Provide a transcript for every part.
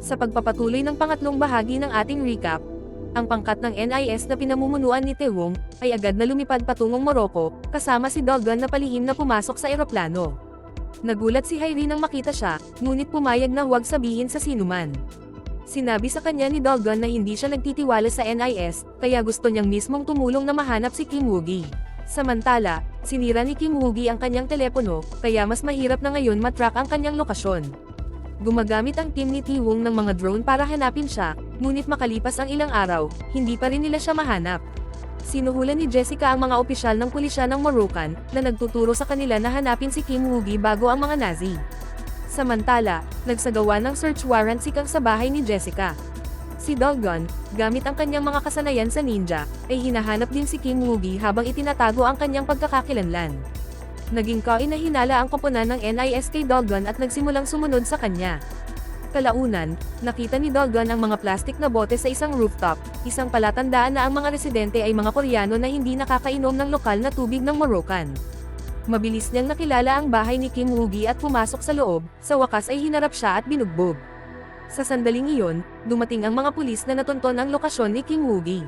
Sa pagpapatuloy ng pangatlong bahagi ng ating recap, ang pangkat ng NIS na pinamumunuan ni Taewong ay agad na lumipad patungong Morocco, kasama si Dogon na palihim na pumasok sa eroplano. Nagulat si Hairi nang makita siya, ngunit pumayag na huwag sabihin sa sinuman. Sinabi sa kanya ni Dogon na hindi siya nagtitiwala sa NIS, kaya gusto niyang mismong tumulong na mahanap si Kim Woogi. Samantala, sinira ni Kim Woogi ang kanyang telepono, kaya mas mahirap na ngayon matrack ang kanyang lokasyon. Gumagamit ang team ni Taewong ng mga drone para hanapin siya, ngunit makalipas ang ilang araw, hindi pa rin nila siya mahanap. Sinuhulan ni Jessica ang mga opisyal ng pulisya ng Moroccan, na nagtuturo sa kanila na hanapin si Kim Woogi bago ang mga Nazi. Samantala, nagsagawa ng search warrant si Kang sa bahay ni Jessica. Si Dogon, gamit ang kanyang mga kasanayan sa ninja, ay hinahanap din si Kim Woogi habang itinatago ang kanyang pagkakakilanlan. Naging kainahinala ang koponan ng NIS kay Dogon at nagsimulang sumunod sa kanya. Kalaunan, nakita ni Dogon ang mga plastik na bote sa isang rooftop, isang palatandaan na ang mga residente ay mga Koreano na hindi nakakainom ng lokal na tubig ng Moroccan. Mabilis niyang nakilala ang bahay ni Kim Woogi at pumasok sa loob, sa wakas ay hinarap siya at binugbog. Sa sandaling iyon, dumating ang mga pulis na natunton ang lokasyon ni Kim Woogi.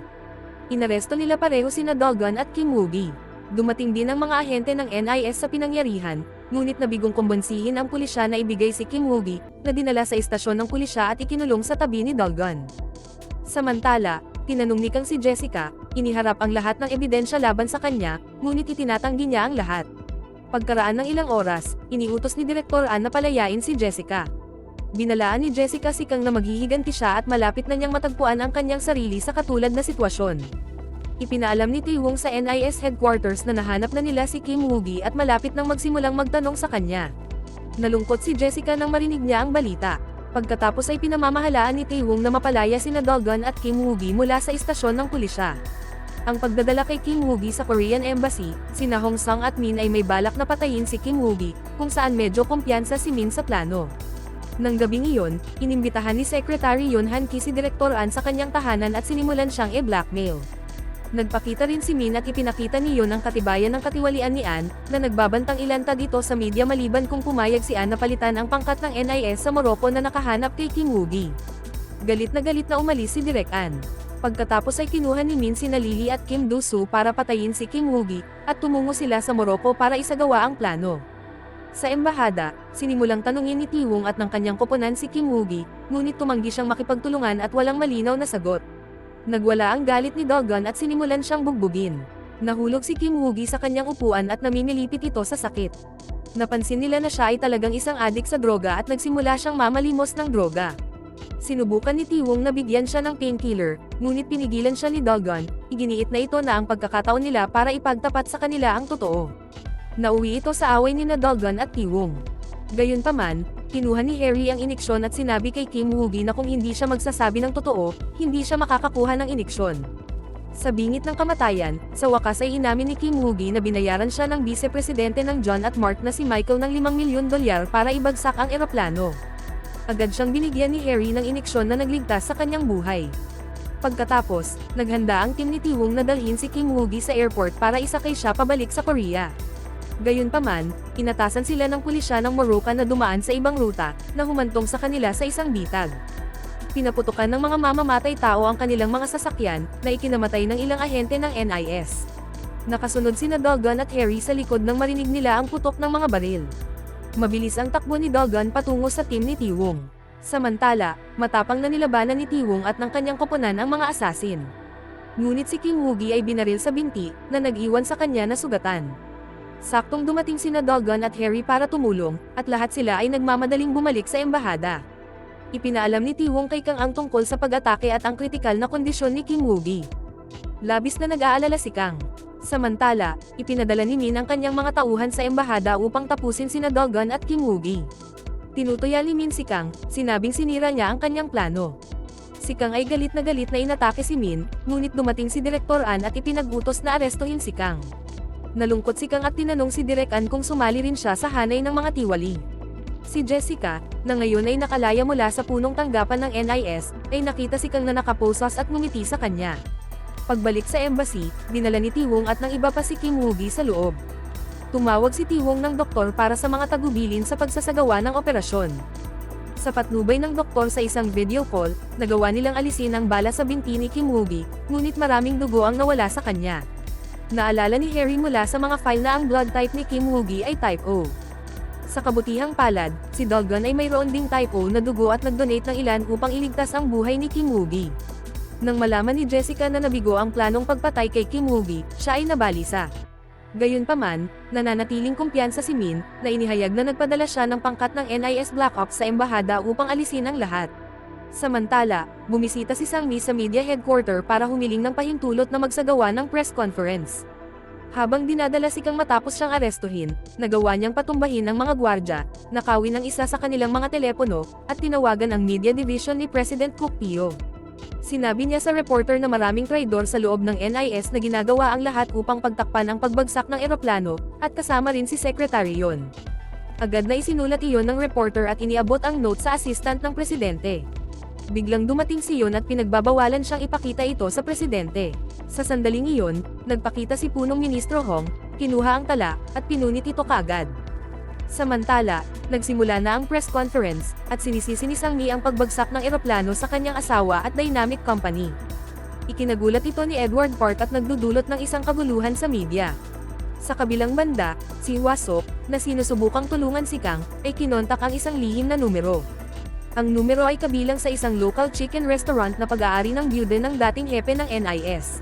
Inaresto nila pareho sina Dogon at Kim Woogi. Dumating din ang mga ahente ng NIS sa pinangyarihan, ngunit nabigong kumbonsihin ang pulisya na ibigay si Kim Woogi, na dinala sa istasyon ng pulisya at ikinulong sa tabi ni Dogon. Samantala, tinanong ni Kang si Jessica, iniharap ang lahat ng ebidensya laban sa kanya, ngunit itinatanggi niya ang lahat. Pagkaraan ng ilang oras, iniutos ni Direktor An na palayain si Jessica. Binalaan ni Jessica si Kang na maghihiganti siya at malapit na niyang matagpuan ang kanyang sarili sa katulad na sitwasyon. Ipinaalam ni Taewong sa NIS headquarters na nahanap na nila si Kim Woogi at malapit nang magsimulang magtanong sa kanya. Nalungkot si Jessica nang marinig niya ang balita. Pagkatapos ay pinamamahalaan ni Taewong na mapalaya sina Dogon at Kim Woogi mula sa istasyon ng pulisya. Ang pagdadala kay Kim Woogi sa Korean Embassy, sina Hong Sang at Min ay may balak na patayin si Kim Woogi, kung saan medyo kumpiyansa si Min sa plano. Nang gabing iyon, inimbitahan ni Secretary Yoon Han-ki si Direktor An sa kanyang tahanan at sinimulan siyang i-blackmail. Nagpakita rin si Min at ipinakita ni Yoon ang katibayan ng katiwalian ni An, na nagbabantang ilantad ito sa media maliban kung pumayag si An na palitan ang pangkat ng NIS sa Morocco na nakahanap kay Kim Woogi. Galit na umalis si Direk An. Pagkatapos ay kinuha ni Min sina Lily at Kim Do-soo para patayin si Kim Woogi, at tumungo sila sa Morocco para isagawa ang plano. Sa embahada, sinimulang tanungin ni Taewong at ng kanyang koponan si Kim Woogi, ngunit tumanggi siyang makipagtulungan at walang malinaw na sagot. Nagwala ang galit ni Dogon at sinimulan siyang bugbugin. Nahulog si Kim Woogi sa kanyang upuan at namimilipit ito sa sakit. Napansin nila na siya ay talagang isang adik sa droga at nagsimula siyang mamalimos ng droga. Sinubukan ni Taewong na bigyan siya ng painkiller, ngunit pinigilan siya ni Dogon, iginiit na ito na ang pagkakataon nila para ipagtapat sa kanila ang totoo. Nauwi ito sa away ni Dogon at Taewong. Gayunpaman, kinuha ni Harry ang iniksyon at sinabi kay Kim Woogi na kung hindi siya magsasabi ng totoo, hindi siya makakakuha ng iniksyon. Sa bingit ng kamatayan, sa wakas ay inamin ni Kim Woogi na binayaran siya ng vice-presidente ng John at Mark na si Michael ng $5 milyon para ibagsak ang eroplano. Agad siyang binigyan ni Harry ng iniksyon na nagligtas sa kanyang buhay. Pagkatapos, naghanda ang team ni Taewong na dalhin si Kim Woogi sa airport para isakay siya pabalik sa Korea. Gayunpaman, inatasan sila ng pulisya ng Moroccan na dumaan sa ibang ruta, na humantong sa kanila sa isang bitag. Pinaputukan ng mga mamamatay tao ang kanilang mga sasakyan, na ikinamatay ng ilang ahente ng NIS. Nakasunod sina Dogon at Harry sa likod nang marinig nila ang putok ng mga baril. Mabilis ang takbo ni Dogon patungo sa team ni Taewong. Samantala, matapang na nilabanan ni Taewong at ng kanyang koponan ang mga asasin. Ngunit si Kim Woogi ay binaril sa binti, na nag-iwan sa kanya na sugatan. Saktong dumating sina Dogon at Harry para tumulong, at lahat sila ay nagmamadaling bumalik sa embahada. Ipinaalam ni Taewong kay Kang ang tungkol sa pag-atake at ang kritikal na kondisyon ni Kim Woogi. Labis na nag-aalala si Kang. Samantala, ipinadala ni Min ang kanyang mga tauhan sa embahada upang tapusin sina Dogon at Kim Woogi. Tinutuya ni Min si Kang, sinabing sinira niya ang kanyang plano. Si Kang ay galit na inatake si Min, ngunit dumating si Direktor An at ipinag-utos na arestuhin si Kang. Nalungkot si Kang at tinanong si Direk An kung sumali rin siya sa hanay ng mga tiwali. Si Jessica, na ngayon ay nakalaya mula sa punong tanggapan ng NIS, ay nakita si Kang na nakaposas at ngumiti sa kanya. Pagbalik sa embassy, dinala ni Taewong at ng iba pa si Kim Woogi sa loob. Tumawag si Taewong ng doktor para sa mga tagubilin sa pagsasagawa ng operasyon. Sa patnubay ng doktor sa isang video call, nagawa nilang alisin ang bala sa binti ni Kim Woo-gi, ngunit maraming dugo ang nawala sa kanya. Naalala ni Harry mula sa mga file na ang blood type ni Kim Woo-gi ay type O. Sa kabutihang palad, si Dolgon ay mayroon ding type O na dugo at nag-donate ng ilan upang iligtas ang buhay ni Kim Woo-gi. Nang malaman ni Jessica na nabigo ang planong pagpatay kay Kim Woo-gi, siya ay nabalisa. Gayunpaman, nananatiling kumpiyansa si Min, na inihayag na nagpadala siya ng pangkat ng NIS Black Ops sa embahada upang alisin ang lahat. Samantala, bumisita si Sang-mi sa media headquarter para humiling ng pahintulot na magsagawa ng press conference. Habang dinadala si Kang matapos siyang arestuhin, nagawa niyang patumbahin ng mga gwardya, nakawin ang isa sa kanilang mga telepono, at tinawagan ang media division ni President Kook Pio. Sinabi niya sa reporter na maraming traidor sa loob ng NIS na ginagawa ang lahat upang pagtakpan ang pagbagsak ng eroplano, at kasama rin si Secretary Yon. Agad na isinulat iyon ng reporter at iniabot ang note sa assistant ng presidente. Biglang dumating si Yon at pinagbabawalan siyang ipakita ito sa presidente. Sa sandaling iyon, nagpakita si punong ministro Hong, kinuha ang tala, at pinunit ito kaagad. Samantala, nagsimula na ang press conference, at sinisisi ni Sang-mi ang pagbagsak ng eroplano sa kanyang asawa at dynamic company. Ikinagulat ito ni Edward Park at nagdudulot ng isang kaguluhan sa media. Sa kabilang banda, si Hwa-sok, na sinusubukang tulungan si Kang, ay kinontak ang isang lihim na numero. Ang numero ay kabilang sa isang local chicken restaurant na pag-aari ng byude ng dating hepe ng NIS.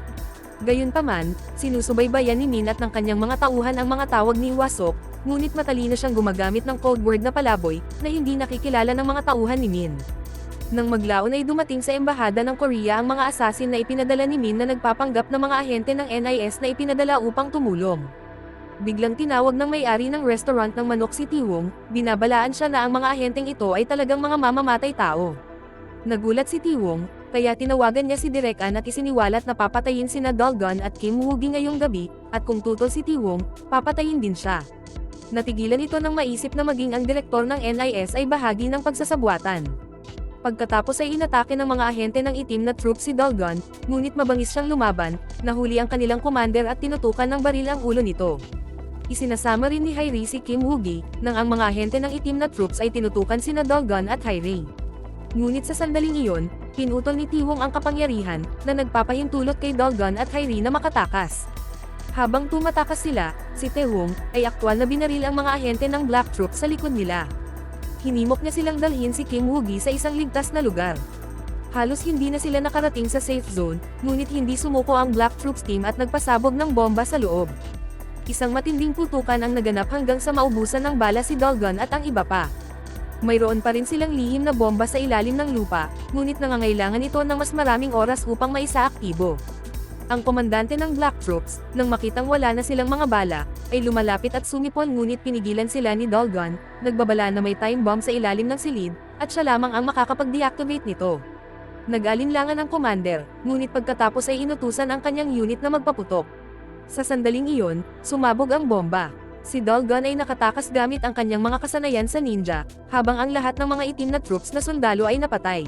Gayunpaman, sinusubaybayan ni Min at ng kanyang mga tauhan ang mga tawag ni Hwa-sok, ngunit matalino siyang gumagamit ng code word na palaboy, na hindi nakikilala ng mga tauhan ni Min. Nang maglaon ay dumating sa embahada ng Korea ang mga assassin na ipinadala ni Min na nagpapanggap na mga ahente ng NIS na ipinadala upang tumulong. Biglang tinawag ng may-ari ng restaurant ng manok si Ti-wong, binabalaan siya na ang mga ahenteng ito ay talagang mga mamamatay tao. Nagulat si Ti-wong, kaya tinawagan niya si Direk An at isiniwalat na papatayin sina Dolgon at Kim Woo-gi ngayong gabi, at kung tutol si Ti-wong, papatayin din siya. Natigilan ito nang maisip na maging ang direktor ng NIS ay bahagi ng pagsasabwatan. Pagkatapos ay inatake ng mga ahente ng itim na troops si Dolgon, ngunit mabangis siyang lumaban, nahuli ang kanilang commander at tinutukan ng baril ang ulo nito. Isinasama rin ni Hairi si Kim Woo-gi, nang ang mga ahente ng itim na troops ay tinutukan sina Dolgon at Hairi. Ngunit sa sandaling iyon, pinutol ni Ti-wong ang kapangyarihan, na nagpapahintulot kay Dolgon at Hairi na makatakas. Habang tumatakas sila, si Tae-wong ay aktwal na binaril ang mga ahente ng Black Troops sa likod nila. Hinimok niya silang dalhin si Kim Woo-gi sa isang ligtas na lugar. Halos hindi na sila nakarating sa safe zone, ngunit hindi sumuko ang Black Troops team at nagpasabog ng bomba sa loob. Isang matinding putukan ang naganap hanggang sa maubusan ng bala si Dolgon at ang iba pa. Mayroon pa rin silang lihim na bomba sa ilalim ng lupa, ngunit nangangailangan ito ng mas maraming oras upang maisaaktibo. Ang komandante ng Black Troops, nang makitang wala na silang mga bala, ay lumalapit at sumipon ngunit pinigilan sila ni Dolgon, nagbabala na may time bomb sa ilalim ng silid, at siya lamang ang makakapag-deactivate nito. Nag-alinlangan ang commander, ngunit pagkatapos ay inutusan ang kanyang unit na magpaputok. Sa sandaling iyon, sumabog ang bomba. Si Dolgon ay nakatakas gamit ang kanyang mga kasanayan sa ninja, habang ang lahat ng mga itim na troops na sundalo ay napatay.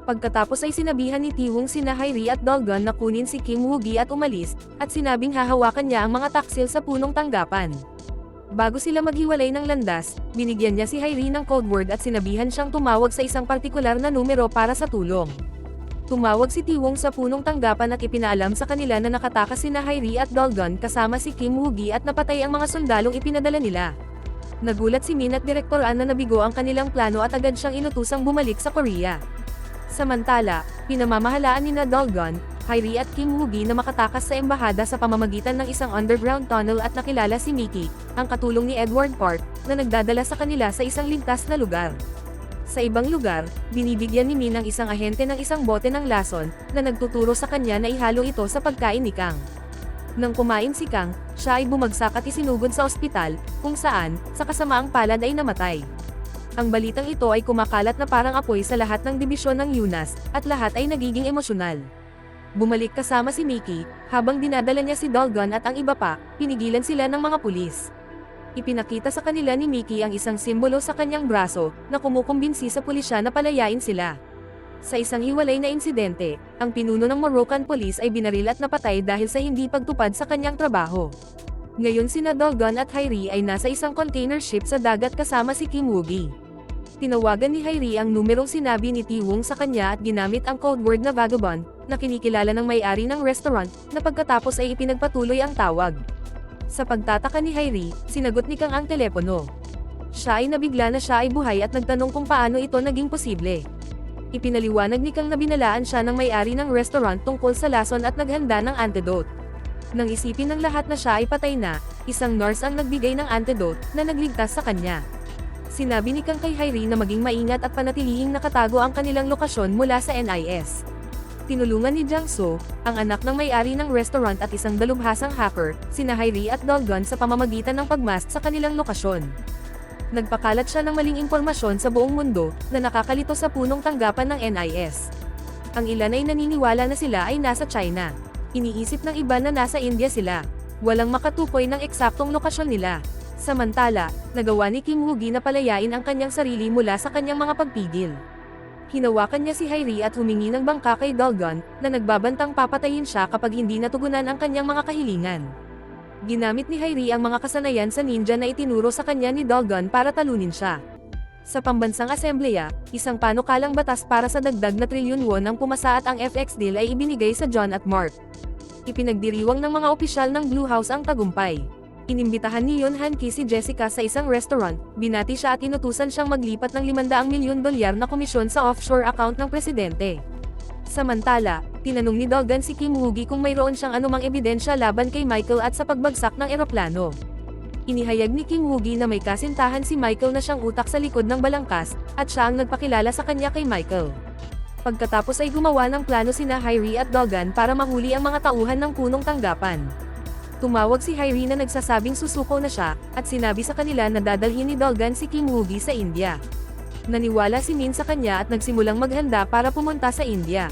Pagkatapos ay sinabihan ni Ti-wong sina Hairi at Dolgon na kunin si Kim Woo-gi at umalis, at sinabing hahawakan niya ang mga taksil sa punong tanggapan. Bago sila maghiwalay ng landas, binigyan niya si Hairi ng code word at sinabihan siyang tumawag sa isang partikular na numero para sa tulong. Tumawag si Ti-wong sa punong tanggapan at ipinaalam sa kanila na nakatakas sina Hairi at Dolgon kasama si Kim Woo-gi at napatay ang mga sundalong ipinadala nila. Nagulat si Min at Direktor An na nabigo ang kanilang plano at agad siyang inutusang bumalik sa Korea. Samantala, pinamamahalaan ni Dolgon, Hairi at Kim Woo-gi na makatakas sa embahada sa pamamagitan ng isang underground tunnel at nakilala si Mickey, ang katulong ni Edward Park, na nagdadala sa kanila sa isang ligtas na lugar. Sa ibang lugar, binibigyan ni Min ang isang ahente ng isang bote ng lason, na nagtuturo sa kanya na ihalo ito sa pagkain ni Kang. Nang kumain si Kang, siya ay bumagsak at isinugod sa ospital, kung saan, sa kasamaang palad ay namatay. Ang balitang ito ay kumakalat na parang apoy sa lahat ng dibisyon ng UNAS, at lahat ay nagiging emosyonal. Bumalik kasama si Mickey, habang dinadala niya si Dolgon at ang iba pa, pinigilan sila ng mga pulis. Ipinakita sa kanila ni Mickey ang isang simbolo sa kanyang braso, na kumukumbinsi sa pulisya na palayain sila. Sa isang hiwalay na insidente, ang pinuno ng Moroccan police ay binaril at napatay dahil sa hindi pagtupad sa kanyang trabaho. Ngayon sina Dolgon at Hairi ay nasa isang container ship sa dagat kasama si Kim Woo-gi. Tinawagan ni Hairi ang numerong sinabi ni Taewong sa kanya at ginamit ang code word na vagabond, na kinikilala ng may-ari ng restaurant, na pagkatapos ay ipinagpatuloy ang tawag. Sa pagtataka ni Hairi, sinagot ni Kang ang telepono. Siya ay nabigla na siya ay buhay at nagtanong kung paano ito naging posible. Ipinaliwanag ni Kang na binalaan siya ng may-ari ng restaurant tungkol sa lason at naghanda ng antidote. Nang isipin ng lahat na siya ay patay na, isang nurse ang nagbigay ng antidote, na nagligtas sa kanya. Sinabi ni Kang kay Hairi na maging maingat at panatilihing nakatago ang kanilang lokasyon mula sa NIS. Tinulungan ni Jang So, ang anak ng may-ari ng restaurant at isang dalubhasang hacker, sina Hairi at Dolgon sa pamamagitan ng pagmask sa kanilang lokasyon. Nagpakalat siya ng maling impormasyon sa buong mundo, na nakakalito sa punong tanggapan ng NIS. Ang ilan ay naniniwala na sila ay nasa China. Iniisip ng iba na nasa India sila. Walang makatukoy ng eksaktong lokasyon nila. Samantala, nagawa ni Kim Woo-gi na palayain ang kanyang sarili mula sa kanyang mga pagpigil. Hinawakan niya si Hairi at humingi ng bangka kay Dolgon, na nagbabantang papatayin siya kapag hindi natugunan ang kanyang mga kahilingan. Ginamit ni Hairi ang mga kasanayan sa ninja na itinuro sa kanya ni Dolgon para talunin siya. Sa pambansang asembleya, isang panukalang batas para sa dagdag na trilyon won ang pumasa at ang FX deal ay ibinigay sa John at Mark. Ipinagdiriwang ng mga opisyal ng Blue House ang tagumpay. Inimbitahan ni Yoon Han-ki si Jessica sa isang restaurant, binati siya at inutusan siyang maglipat ng 500 milyon dolyar na komisyon sa offshore account ng presidente. Samantala, tinanong ni Dolgon si Kim Woo-gi kung mayroon siyang anumang ebidensya laban kay Michael at sa pagbagsak ng eroplano. Inihayag ni Kim Woo-gi na may kasintahan si Michael na siyang utak sa likod ng balangkas, at siya ang nagpakilala sa kanya kay Michael. Pagkatapos ay gumawa ng plano sina Hairi at Dolgon para mahuli ang mga tauhan ng punong tanggapan. Tumawag si Hairi na nagsasabing susuko na siya, at sinabi sa kanila na dadalhin ni Dolgon si Kim Woo-gi sa India. Naniwala si Min sa kanya at nagsimulang maghanda para pumunta sa India.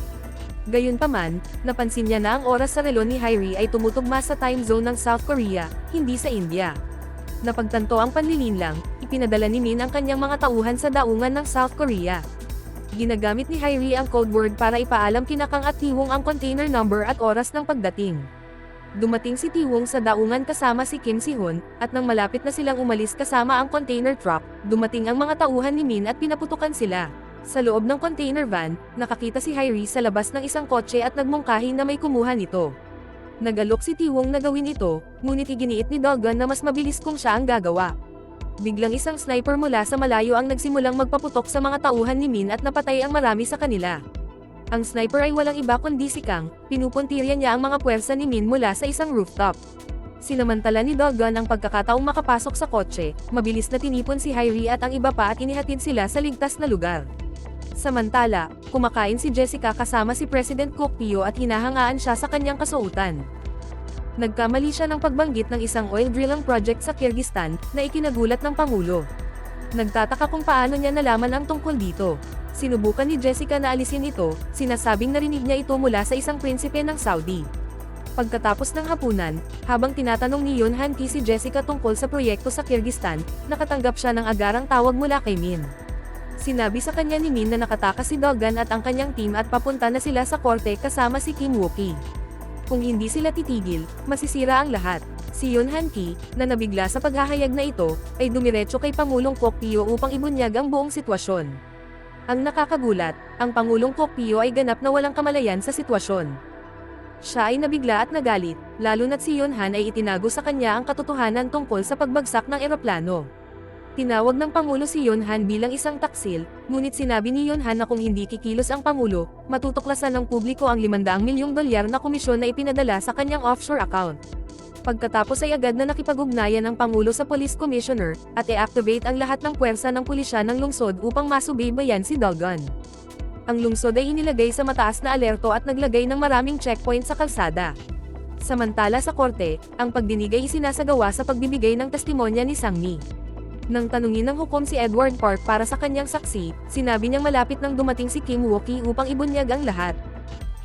Gayunpaman, napansin niya na ang oras sa relo ni Hairi ay tumutugma sa time zone ng South Korea, hindi sa India. Napagtanto ang panlilinlang, ipinadala ni Min ang kanyang mga tauhan sa daungan ng South Korea. Ginagamit ni Hairi ang code word para ipaalam kina Kang at Taewong ang container number at oras ng pagdating. Dumating si Taewong sa daungan kasama si Kim Si-hoon, at nang malapit na silang umalis kasama ang container truck, dumating ang mga tauhan ni Min at pinaputukan sila. Sa loob ng container van, nakakita si Hairi sa labas ng isang kotse at nagmungkahi na may kumuha nito. Nagalok si Taewong na gawin ito, ngunit iginiit ni Dolgon na mas mabilis kung siya ang gagawa. Biglang isang sniper mula sa malayo ang nagsimulang magpaputok sa mga tauhan ni Min at napatay ang marami sa kanila. Ang sniper ay walang iba kundi si Kang, pinupuntirya niya ang mga puwersa ni Min mula sa isang rooftop. Sinamantala ni Dolgon ang pagkakataong makapasok sa kotse, mabilis na tinipon si Hairi at ang iba pa at inihatid sila sa ligtas na lugar. Samantala, kumakain si Jessica kasama si President Kook Pyo at hinahangaan siya sa kanyang kasuotan. Nagkamali siya ng pagbanggit ng isang oil drilling project sa Kyrgyzstan, na ikinagulat ng Pangulo. Nagtataka kung paano niya nalaman ang tungkol dito. Sinubukan ni Jessica na alisin ito, sinasabing narinig niya ito mula sa isang prinsipe ng Saudi. Pagkatapos ng hapunan, habang tinatanong ni Yoon Han-ki si Jessica tungkol sa proyekto sa Kyrgyzstan, nakatanggap siya ng agarang tawag mula kay Min. Sinabi sa kanya ni Min na nakatakas si Dolgon at ang kanyang team at papunta na sila sa korte kasama si Kim Woo-ki. Kung hindi sila titigil, masisira ang lahat. Si Yoon Han-ki, na nabigla sa paghahayag na ito, ay dumiretso kay Pangulong Kook Pyo upang ibunyag ang buong sitwasyon. Ang nakakagulat, ang Pangulong Kook Pyo ay ganap na walang kamalayan sa sitwasyon. Siya ay nabigla at nagalit, lalo na't si Yoon Han ay itinago sa kanya ang katotohanan tungkol sa pagbagsak ng eroplano. Tinawag ng Pangulo si Yoon Han bilang isang taksil, ngunit sinabi ni Yoon Han na kung hindi kikilos ang Pangulo, matutuklasan ng publiko ang 500 milyong dolyar na komisyon na ipinadala sa kanyang offshore account. Pagkatapos ay agad na nakipag-ugnayan ang Pangulo sa Police Commissioner, at i-activate ang lahat ng puwersa ng pulisya ng lungsod upang masubaybayan si Dolgon. Ang lungsod ay inilagay sa mataas na alerto at naglagay ng maraming checkpoint sa kalsada. Samantala sa korte, ang pagdinig ay isinasagawa sa pagbibigay ng testimonya ni Sang-mi. Nang tanungin ng hukom si Edward Park para sa kanyang saksi, sinabi niyang malapit nang dumating si Kim Woo-ki upang ibunyag ang lahat.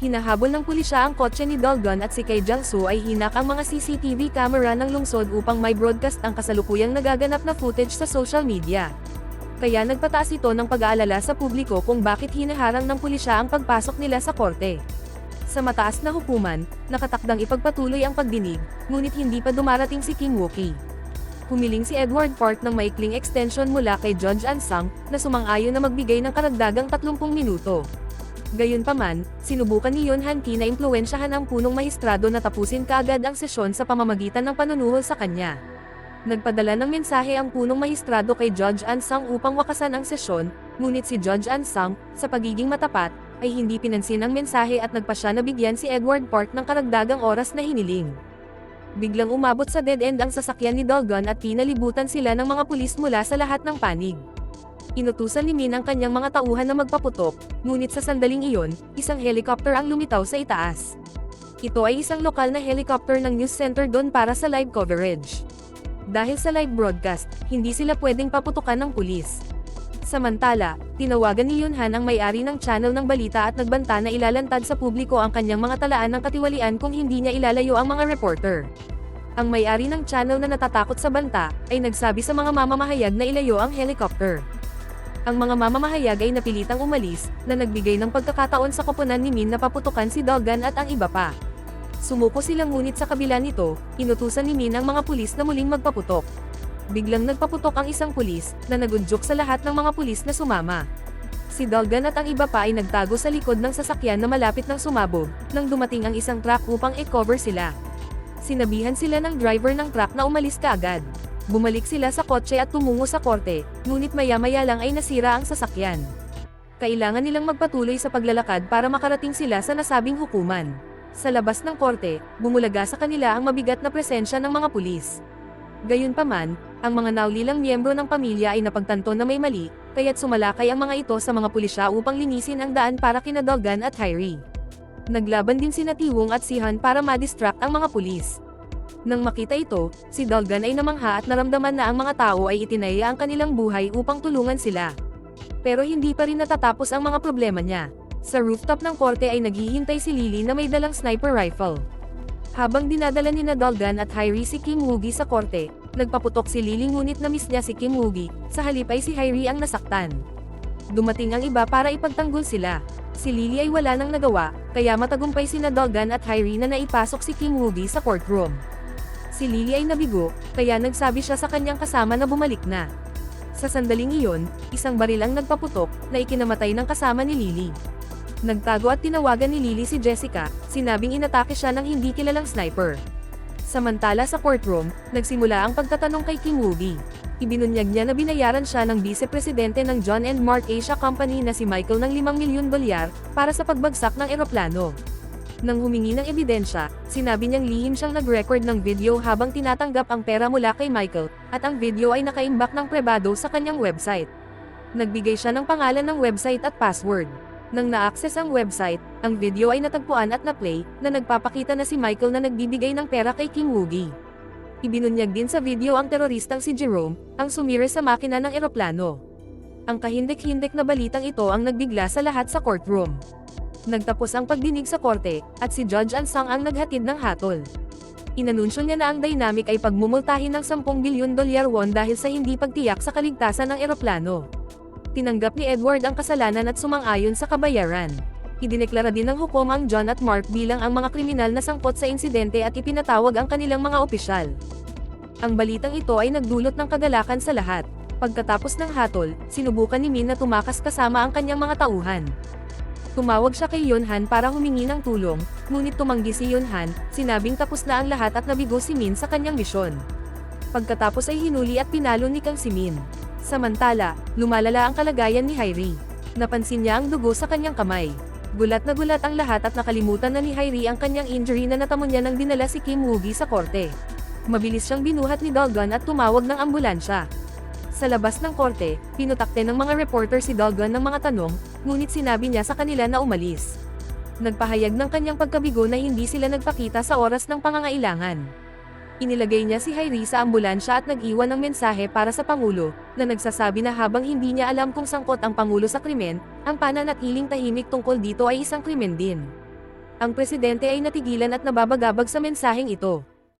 Hinahabol ng pulisya ang kotse ni Dolgon at si Kay Jang-soo ay hinak ang mga CCTV camera ng lungsod upang may broadcast ang kasalukuyang nagaganap na footage sa social media. Kaya nagpataas ito ng pag-aalala sa publiko kung bakit hinaharang ng pulisya ang pagpasok nila sa korte. Sa mataas na hukuman, nakatakdang ipagpatuloy ang pagdinig, ngunit hindi pa dumarating si Kim Woo-ki. Humiling si Edward Park ng maikling extension mula kay Judge Ansang, na sumang-ayon na magbigay ng karagdagang 30 minuto. Gayunpaman, sinubukan ni Yoon Han Ki na impluwensyahan ang punong mahistrado na tapusin kaagad ang sesyon sa pamamagitan ng panunuhol sa kanya. Nagpadala ng mensahe ang punong mahistrado kay Judge Ansang upang wakasan ang sesyon, ngunit si Judge Ansang, sa pagiging matapat, ay hindi pinansin ang mensahe at nagpasya na bigyan si Edward Park ng karagdagang oras na hiniling. Biglang umabot sa dead end ang sasakyan ni Dogon at pinalibutan sila ng mga pulis mula sa lahat ng panig. Inutusan ni Min ang kanyang mga tauhan na magpaputok, ngunit sa sandaling iyon, isang helicopter ang lumitaw sa itaas. Ito ay isang lokal na helicopter ng news center doon para sa live coverage. Dahil sa live broadcast, hindi sila pwedeng paputukan ng pulis. Samantala, tinawagan ni Yoon Han ang may-ari ng channel ng balita at nagbanta na ilalantad sa publiko ang kanyang mga talaan ng katiwalian kung hindi niya ilalayo ang mga reporter. Ang may-ari ng channel na natatakot sa banta, ay nagsabi sa mga mamamahayag na ilayo ang helicopter. Ang mga mamamahayag ay napilitang umalis, na nagbigay ng pagkakataon sa koponan ni Min na paputukan si Dogon at ang iba pa. Sumuko sila ngunit sa kabila nito, inutusan ni Min ang mga pulis na muling magpaputok. Biglang nagpaputok ang isang pulis, na nagudyok sa lahat ng mga pulis na sumama. Si Dogon at ang iba pa ay nagtago sa likod ng sasakyan na malapit ng sumabog, nang dumating ang isang truck upang i-cover sila. Sinabihan sila ng driver ng truck na umalis kaagad. Bumalik sila sa kotse at tumungo sa korte, ngunit maya-maya lang ay nasira ang sasakyan. Kailangan nilang magpatuloy sa paglalakad para makarating sila sa nasabing hukuman. Sa labas ng korte, bumulaga sa kanila ang mabigat na presensya ng mga pulis. Gayunpaman, ang mga naulilang miyembro ng pamilya ay napagtanto na may mali, kaya't sumalakay ang mga ito sa mga pulisya upang linisin ang daan para kina Dogon at Hyrie. Naglaban din sina Taewon at Si Han para ma-distract ang mga pulis. Nang makita ito, si Dogon ay namangha at naramdaman na ang mga tao ay itinaya ang kanilang buhay upang tulungan sila. Pero hindi pa rin natatapos ang mga problema niya. Sa rooftop ng korte ay naghihintay si Lily na may dalang sniper rifle. Habang dinadala ni Dogon at Hyrie si Kim Woo-gi sa korte, nagpaputok si Lily ngunit na-miss niya si Kim Woo-gi, sa halip ay si Hyrie ang nasaktan. Dumating ang iba para ipagtanggol sila. Si Lily ay wala nang nagawa, kaya matagumpay sina Dogon at Hyrie na naipasok si Kim Woo-gi sa courtroom. Si Lily ay nabigo, kaya nagsabi siya sa kanyang kasama na bumalik na. Sa sandaling iyon, isang baril ang nagpaputok, na ikinamatay ng kasama ni Lily. Nagtago at tinawagan ni Lily si Jessica, sinabing inatake siya ng hindi kilalang sniper. Samantala sa courtroom, nagsimula ang pagtatanong kay Kim Woo-gi. Ibinunyag niya na binayaran siya ng vice-presidente ng John and Mark Asia Company na si Michael ng $5 milyon para sa pagbagsak ng eroplano. Nang humingi ng ebidensya, sinabi niyang lihim siyang nag-record ng video habang tinatanggap ang pera mula kay Michael, at ang video ay nakaimbak ng pribado sa kanyang website. Nagbigay siya ng pangalan ng website at password. Nang na-access ang website, ang video ay natagpuan at na-play, na nagpapakita na si Michael na nagbibigay ng pera kay Kim Woo-gi. Ibinunyag din sa video ang teroristang si Jerome, ang sumire sa makina ng eroplano. Ang kahindik-hindik na balitang ito ang nagbigla sa lahat sa courtroom. Nagtapos ang pagdinig sa korte, at si Judge Ansang ang naghatid ng hatol. Inanunsyo niya na ang dynamic ay pagmumultahin ng $10 bilyon won dahil sa hindi pagtiyak sa kaligtasan ng eroplano. Tinanggap ni Edward ang kasalanan at sumang-ayon sa kabayaran. Idineklara din ng hukom ang John at Mark bilang ang mga kriminal na sangkot sa insidente at ipinatawag ang kanilang mga opisyal. Ang balitang ito ay nagdulot ng kagalakan sa lahat. Pagkatapos ng hatol, sinubukan ni Min na tumakas kasama ang kanyang mga tauhan. Tumawag siya kay Yoon Han para humingi ng tulong, ngunit tumanggi si Yoon Han, sinabing tapos na ang lahat at nabigo si Min sa kanyang misyon. Pagkatapos ay hinuli at pinalo ni Kang si Min. Samantala, lumalala ang kalagayan ni Hyrie. Napansin niya ang dugo sa kanyang kamay. Gulat na gulat ang lahat at nakalimutan na ni Hyrie ang kanyang injury na natamo niya nang dinala si Kim Woo-gi sa korte. Mabilis siyang binuhat ni Dogon at tumawag ng ambulansya. Sa labas ng korte, pinutakte ng mga reporter si Dogon ng mga tanong, ngunit sinabi niya sa kanila na umalis. Nagpahayag ng kanyang pagkabigo na hindi sila nagpakita sa oras ng pangangailangan. Inilagay niya si Hyrie sa ambulansya at nag-iwan ng mensahe para sa Pangulo, na nagsasabi na habang hindi niya alam kung sangkot ang Pangulo sa krimen, ang pananatiling tahimik tungkol dito ay isang krimen din. Ang presidente ay natigilan at nababagabag sa mensaheng ito.